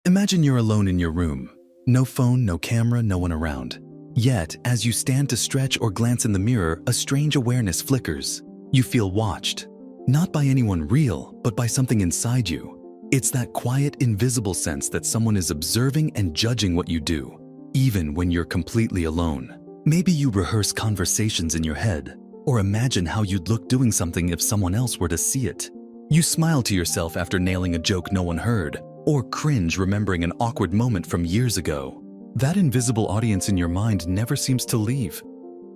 Imagine you're alone in your room. No phone, no camera, no one around. Yet, as you stand to stretch or glance in the mirror, a strange awareness flickers. You feel watched. Not by anyone real, but by something inside you. It's that quiet, invisible sense that someone is observing and judging what you do, even when you're completely alone. Maybe you rehearse conversations in your head, or imagine how you'd look doing something if someone else were to see it. You smile to yourself after nailing a joke no one heard, or cringe remembering an awkward moment from years ago. That invisible audience in your mind never seems to leave.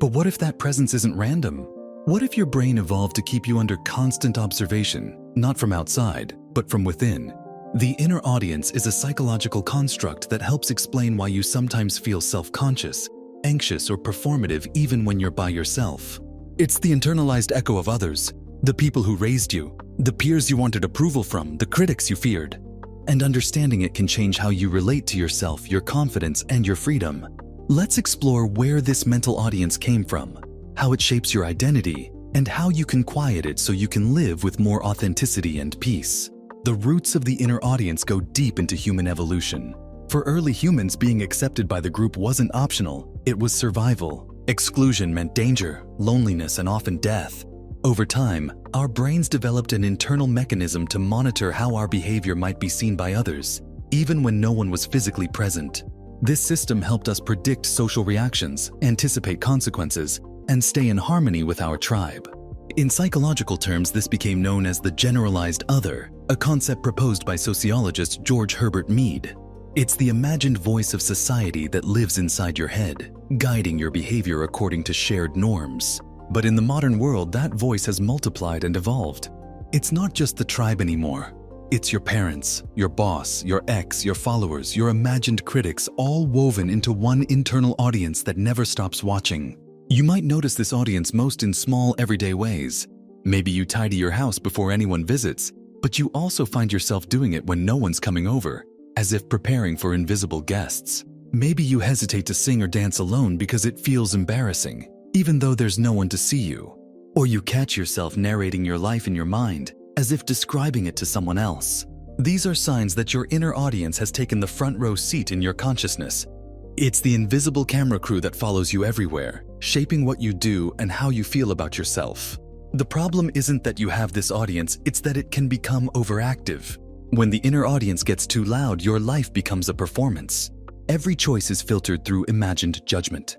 But what if that presence isn't random? What if your brain evolved to keep you under constant observation, not from outside, but from within? The inner audience is a psychological construct that helps explain why you sometimes feel self-conscious, anxious, or performative even when you're by yourself. It's the internalized echo of others, the people who raised you, the peers you wanted approval from, the critics you feared. And understanding it can change how you relate to yourself, your confidence, and your freedom. Let's explore where this mental audience came from, how it shapes your identity, and how you can quiet it so you can live with more authenticity and peace. The roots of the inner audience go deep into human evolution. For early humans, being accepted by the group wasn't optional, it was survival. Exclusion meant danger, loneliness, and often death. Over time, our brains developed an internal mechanism to monitor how our behavior might be seen by others, even when no one was physically present. This system helped us predict social reactions, anticipate consequences, and stay in harmony with our tribe. In psychological terms, this became known as the generalized other, a concept proposed by sociologist George Herbert Mead. It's the imagined voice of society that lives inside your head, guiding your behavior according to shared norms. But in the modern world, that voice has multiplied and evolved. It's not just the tribe anymore. It's your parents, your boss, your ex, your followers, your imagined critics, all woven into one internal audience that never stops watching. You might notice this audience most in small, everyday ways. Maybe you tidy your house before anyone visits, but you also find yourself doing it when no one's coming over, as if preparing for invisible guests. Maybe you hesitate to sing or dance alone because it feels embarrassing, even though there's no one to see you. Or you catch yourself narrating your life in your mind, as if describing it to someone else. These are signs that your inner audience has taken the front row seat in your consciousness. It's the invisible camera crew that follows you everywhere, shaping what you do and how you feel about yourself. The problem isn't that you have this audience, it's that it can become overactive. When the inner audience gets too loud, your life becomes a performance. Every choice is filtered through imagined judgment.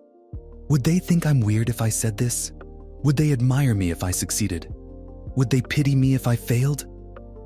Would they think I'm weird if I said this? Would they admire me if I succeeded? Would they pity me if I failed?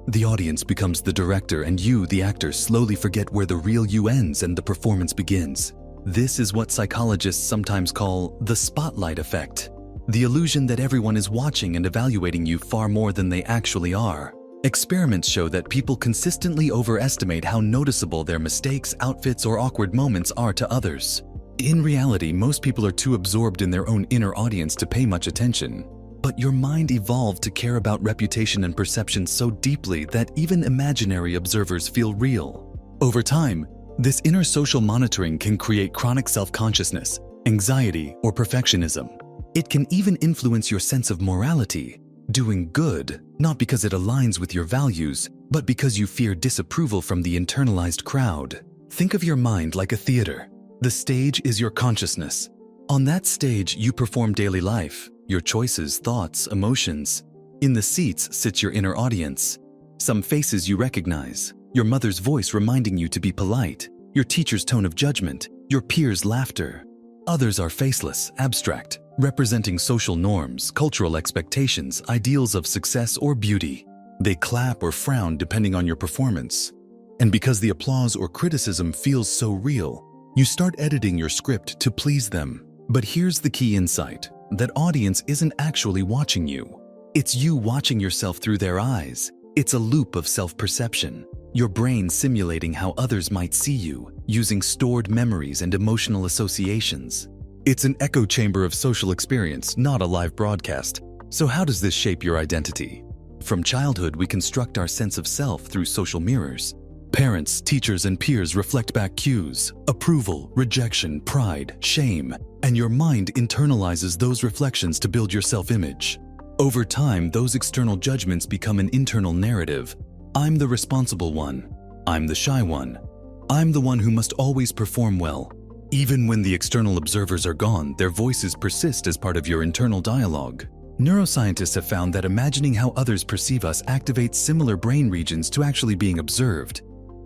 The audience becomes the director, and you, the actor, slowly forget where the real you ends and the performance begins. This is what psychologists sometimes call the spotlight effect. The illusion that everyone is watching and evaluating you far more than they actually are. Experiments show that people consistently overestimate how noticeable their mistakes, outfits, or awkward moments are to others. In reality, most people are too absorbed in their own inner audience to pay much attention. But your mind evolved to care about reputation and perception so deeply that even imaginary observers feel real. Over time, this inner social monitoring can create chronic self-consciousness, anxiety, or perfectionism. It can even influence your sense of morality, doing good, not because it aligns with your values, but because you fear disapproval from the internalized crowd. Think of your mind like a theater. The stage is your consciousness. On that stage, you perform daily life, your choices, thoughts, emotions. In the seats sits your inner audience. Some faces you recognize, your mother's voice reminding you to be polite, your teacher's tone of judgment, your peers' laughter. Others are faceless, abstract, representing social norms, cultural expectations, ideals of success or beauty. They clap or frown depending on your performance. And because the applause or criticism feels so real, you start editing your script to please them. But here's the key insight. That audience isn't actually watching you. It's you watching yourself through their eyes. It's a loop of self-perception. Your brain simulating how others might see you, using stored memories and emotional associations. It's an echo chamber of social experience, not a live broadcast. So how does this shape your identity? From childhood, we construct our sense of self through social mirrors. Parents, teachers, and peers reflect back cues, approval, rejection, pride, shame, and your mind internalizes those reflections to build your self-image. Over time, those external judgments become an internal narrative. I'm the responsible one. I'm the shy one. I'm the one who must always perform well. Even when the external observers are gone, their voices persist as part of your internal dialogue. Neuroscientists have found that imagining how others perceive us activates similar brain regions to actually being observed.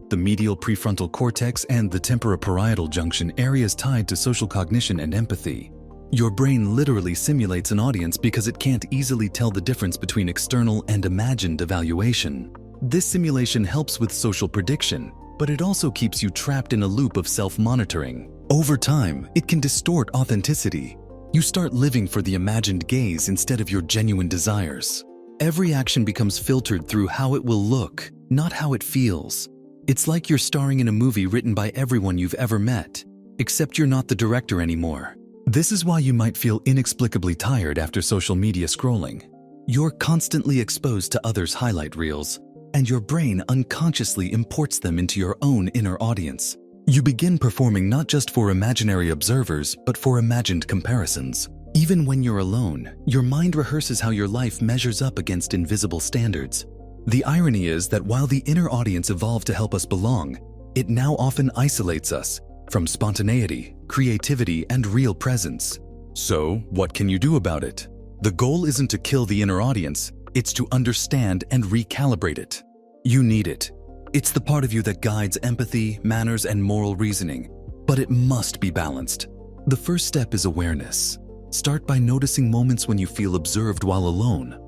The medial prefrontal cortex and the temporoparietal junction, areas tied to social cognition and empathy. Your brain literally simulates an audience because it can't easily tell the difference between external and imagined evaluation. This simulation helps with social prediction, but it also keeps you trapped in a loop of self-monitoring. Over time, it can distort authenticity. You start living for the imagined gaze instead of your genuine desires. Every action becomes filtered through how it will look, not how it feels. It's like you're starring in a movie written by everyone you've ever met, except you're not the director anymore. This is why you might feel inexplicably tired after social media scrolling. You're constantly exposed to others' highlight reels, and your brain unconsciously imports them into your own inner audience. You begin performing not just for imaginary observers, but for imagined comparisons. Even when you're alone, your mind rehearses how your life measures up against invisible standards. The irony is that while the inner audience evolved to help us belong, it now often isolates us from spontaneity, creativity, and real presence. So, what can you do about it? The goal isn't to kill the inner audience, it's to understand and recalibrate it. You need it. It's the part of you that guides empathy, manners, and moral reasoning, but it must be balanced. The first step is awareness. Start by noticing moments when you feel observed while alone.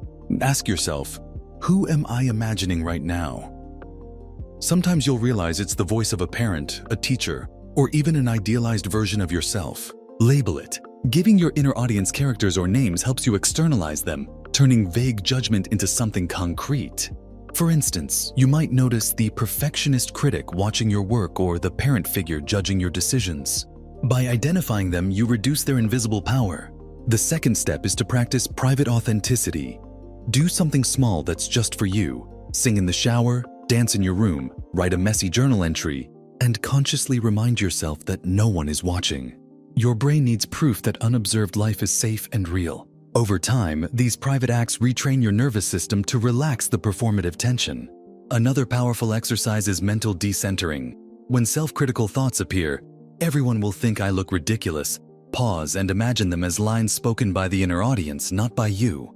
Ask yourself, who am I imagining right now? Sometimes you'll realize it's the voice of a parent, a teacher, or even an idealized version of yourself. Label it. Giving your inner audience characters or names helps you externalize them, turning vague judgment into something concrete. For instance, you might notice the perfectionist critic watching your work or the parent figure judging your decisions. By identifying them, you reduce their invisible power. The second step is to practice private authenticity. Do something small that's just for you. Sing in the shower, dance in your room, write a messy journal entry, and consciously remind yourself that no one is watching. Your brain needs proof that unobserved life is safe and real. Over time, these private acts retrain your nervous system to relax the performative tension. Another powerful exercise is mental decentering. When self-critical thoughts appear, everyone will think I look ridiculous. Pause and imagine them as lines spoken by the inner audience, not by you.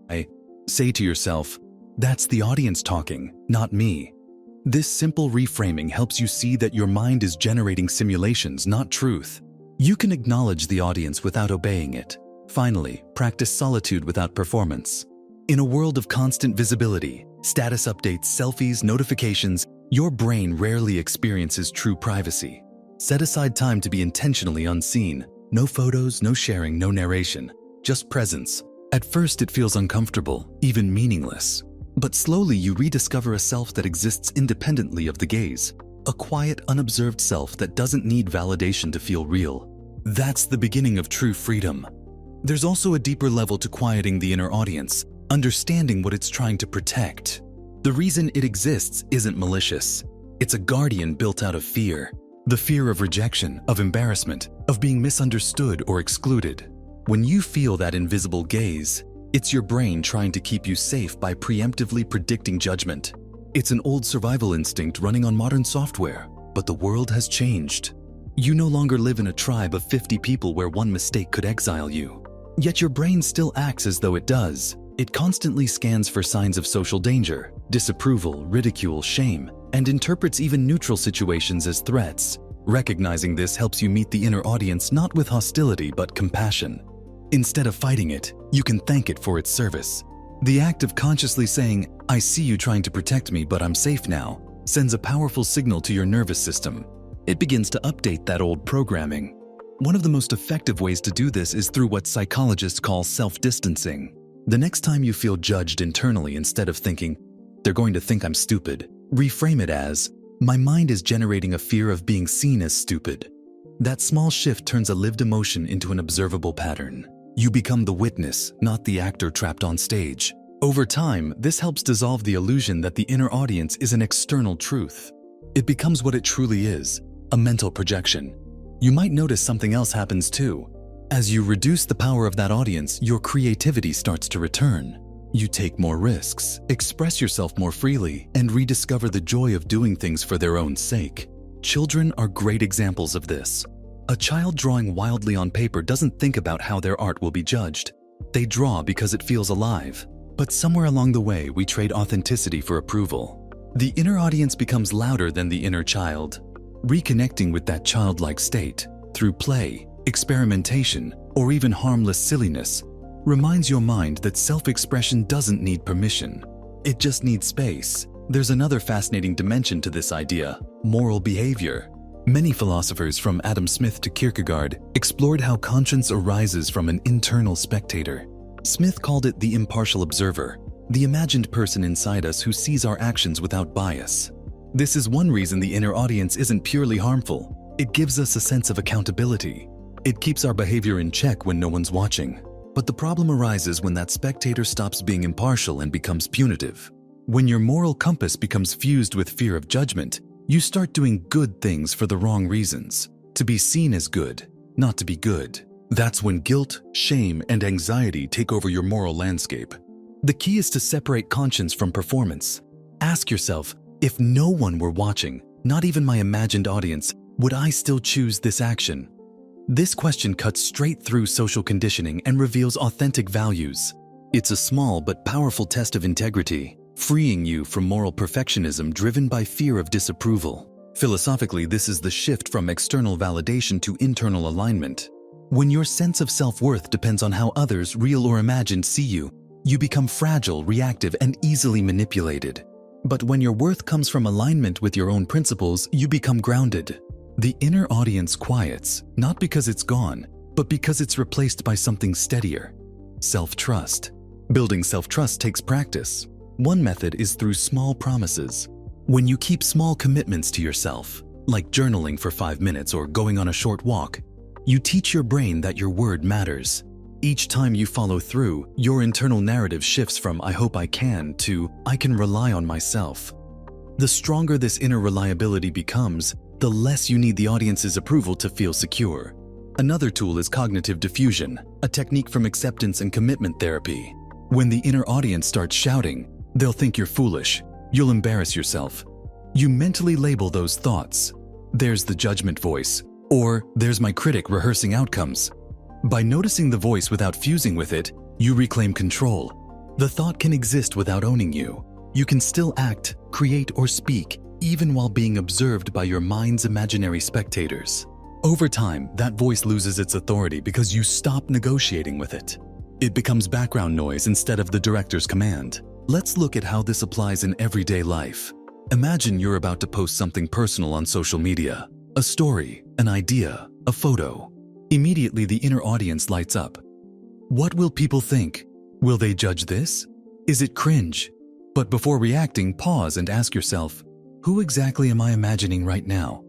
Say to yourself, that's the audience talking, not me. This simple reframing helps you see that your mind is generating simulations, not truth. You can acknowledge the audience without obeying it. Finally, practice solitude without performance. In a world of constant visibility, status updates, selfies, notifications, your brain rarely experiences true privacy. Set aside time to be intentionally unseen. No photos, no sharing, no narration, just presence. At first, it feels uncomfortable, even meaningless. But slowly you rediscover a self that exists independently of the gaze, a quiet, unobserved self that doesn't need validation to feel real. That's the beginning of true freedom. There's also a deeper level to quieting the inner audience, understanding what it's trying to protect. The reason it exists isn't malicious. It's a guardian built out of fear. The fear of rejection, of embarrassment, of being misunderstood or excluded. When you feel that invisible gaze, it's your brain trying to keep you safe by preemptively predicting judgment. It's an old survival instinct running on modern software, but the world has changed. You no longer live in a tribe of 50 people where one mistake could exile you. Yet your brain still acts as though it does. It constantly scans for signs of social danger, disapproval, ridicule, shame, and interprets even neutral situations as threats. Recognizing this helps you meet the inner audience not with hostility but compassion. Instead of fighting it, you can thank it for its service. The act of consciously saying, "I see you trying to protect me, but I'm safe now," sends a powerful signal to your nervous system. It begins to update that old programming. One of the most effective ways to do this is through what psychologists call self-distancing. The next time you feel judged internally, instead of thinking, "They're going to think I'm stupid," reframe it as, "My mind is generating a fear of being seen as stupid." That small shift turns a lived emotion into an observable pattern. You become the witness, not the actor trapped on stage. Over time, this helps dissolve the illusion that the inner audience is an external truth. It becomes what it truly is, a mental projection. You might notice something else happens too. As you reduce the power of that audience, your creativity starts to return. You take more risks, express yourself more freely, and rediscover the joy of doing things for their own sake. Children are great examples of this. A child drawing wildly on paper doesn't think about how their art will be judged. They draw because it feels alive. But somewhere along the way, we trade authenticity for approval. The inner audience becomes louder than the inner child. Reconnecting with that childlike state through play, experimentation, or even harmless silliness reminds your mind that self-expression doesn't need permission. It just needs space. There's another fascinating dimension to this idea: moral behavior. Many philosophers, from Adam Smith to Kierkegaard, explored how conscience arises from an internal spectator. Smith called it the impartial observer, the imagined person inside us who sees our actions without bias. This is one reason the inner audience isn't purely harmful. It gives us a sense of accountability. It keeps our behavior in check when no one's watching. But the problem arises when that spectator stops being impartial and becomes punitive. When your moral compass becomes fused with fear of judgment, you start doing good things for the wrong reasons, to be seen as good, not to be good. That's when guilt, shame, and anxiety take over your moral landscape. The key is to separate conscience from performance. Ask yourself, if no one were watching, not even my imagined audience, would I still choose this action? This question cuts straight through social conditioning and reveals authentic values. It's a small but powerful test of integrity, freeing you from moral perfectionism driven by fear of disapproval. Philosophically, this is the shift from external validation to internal alignment. When your sense of self-worth depends on how others, real or imagined, see you, you become fragile, reactive, and easily manipulated. But when your worth comes from alignment with your own principles, you become grounded. The inner audience quiets, not because it's gone, but because it's replaced by something steadier: self-trust. Building self-trust takes practice. One method is through small promises. When you keep small commitments to yourself, like journaling for 5 minutes or going on a short walk, you teach your brain that your word matters. Each time you follow through, your internal narrative shifts from "I hope I can" to "I can rely on myself." The stronger this inner reliability becomes, the less you need the audience's approval to feel secure. Another tool is cognitive diffusion, a technique from acceptance and commitment therapy. When the inner audience starts shouting, they'll think you're foolish, you'll embarrass yourself. You mentally label those thoughts. There's the judgment voice, or there's my critic rehearsing outcomes. By noticing the voice without fusing with it, you reclaim control. The thought can exist without owning you. You can still act, create, or speak, even while being observed by your mind's imaginary spectators. Over time, that voice loses its authority because you stop negotiating with it. It becomes background noise instead of the director's command. Let's look at how this applies in everyday life. Imagine you're about to post something personal on social media: a story, an idea, a photo. Immediately, the inner audience lights up. What will people think? Will they judge this? Is it cringe? But before reacting, pause and ask yourself, who exactly am I imagining right now?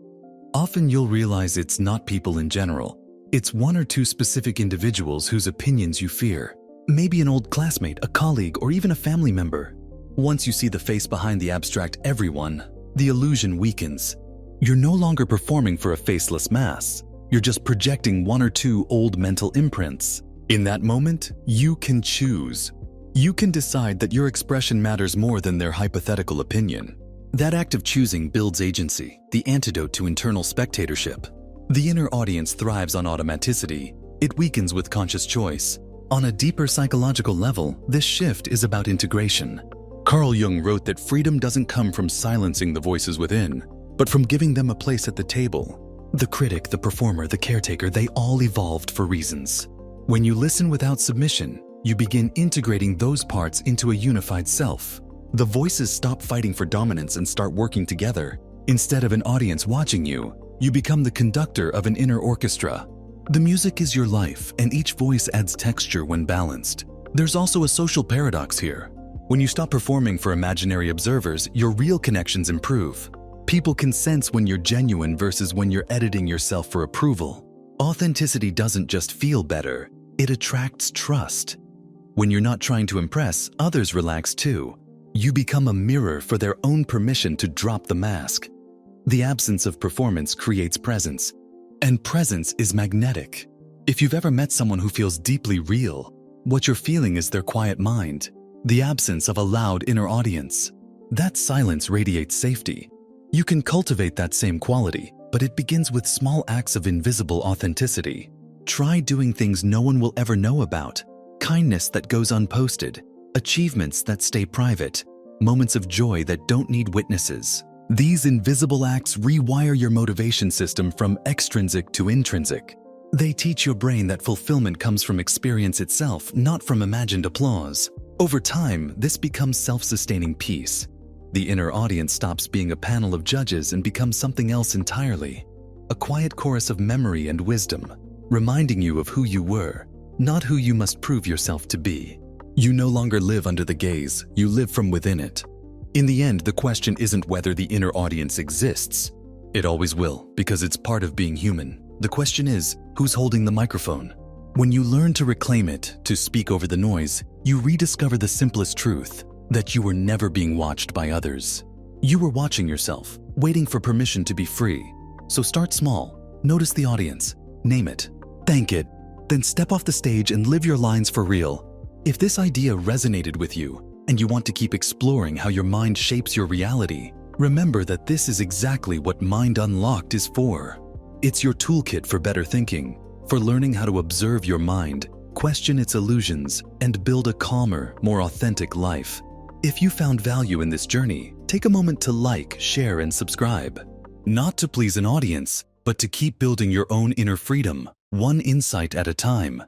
Often you'll realize it's not people in general. It's one or two specific individuals whose opinions you fear. Maybe an old classmate, a colleague, or even a family member. Once you see the face behind the abstract everyone, the illusion weakens. You're no longer performing for a faceless mass. You're just projecting one or two old mental imprints. In that moment, you can choose. You can decide that your expression matters more than their hypothetical opinion. That act of choosing builds agency, the antidote to internal spectatorship. The inner audience thrives on automaticity. It weakens with conscious choice. On a deeper psychological level, this shift is about integration. Carl Jung wrote that freedom doesn't come from silencing the voices within, but from giving them a place at the table. The critic, the performer, the caretaker, they all evolved for reasons. When you listen without submission, you begin integrating those parts into a unified self. The voices stop fighting for dominance and start working together. Instead of an audience watching you, you become the conductor of an inner orchestra. The music is your life, and each voice adds texture when balanced. There's also a social paradox here. When you stop performing for imaginary observers, your real connections improve. People can sense when you're genuine versus when you're editing yourself for approval. Authenticity doesn't just feel better, it attracts trust. When you're not trying to impress, others relax too. You become a mirror for their own permission to drop the mask. The absence of performance creates presence, and presence is magnetic. If you've ever met someone who feels deeply real, what you're feeling is their quiet mind, the absence of a loud inner audience. That silence radiates safety. You can cultivate that same quality, but it begins with small acts of invisible authenticity. Try doing things no one will ever know about, kindness that goes unposted, achievements that stay private, moments of joy that don't need witnesses. These invisible acts rewire your motivation system from extrinsic to intrinsic. They teach your brain that fulfillment comes from experience itself, not from imagined applause. Over time, this becomes self-sustaining peace. The inner audience stops being a panel of judges and becomes something else entirely. A quiet chorus of memory and wisdom, reminding you of who you were, not who you must prove yourself to be. You no longer live under the gaze, you live from within it. In the end, the question isn't whether the inner audience exists. It always will, because it's part of being human. The question is, who's holding the microphone? When you learn to reclaim it, to speak over the noise, you rediscover the simplest truth, that you were never being watched by others. You were watching yourself, waiting for permission to be free. So start small, notice the audience, name it, thank it, then step off the stage and live your lines for real. If this idea resonated with you, and you want to keep exploring how your mind shapes your reality, remember that this is exactly what Mind Unlocked is for. It's your toolkit for better thinking, for learning how to observe your mind, question its illusions, and build a calmer, more authentic life. If you found value in this journey, take a moment to like, share, and subscribe. Not to please an audience, but to keep building your own inner freedom, one insight at a time.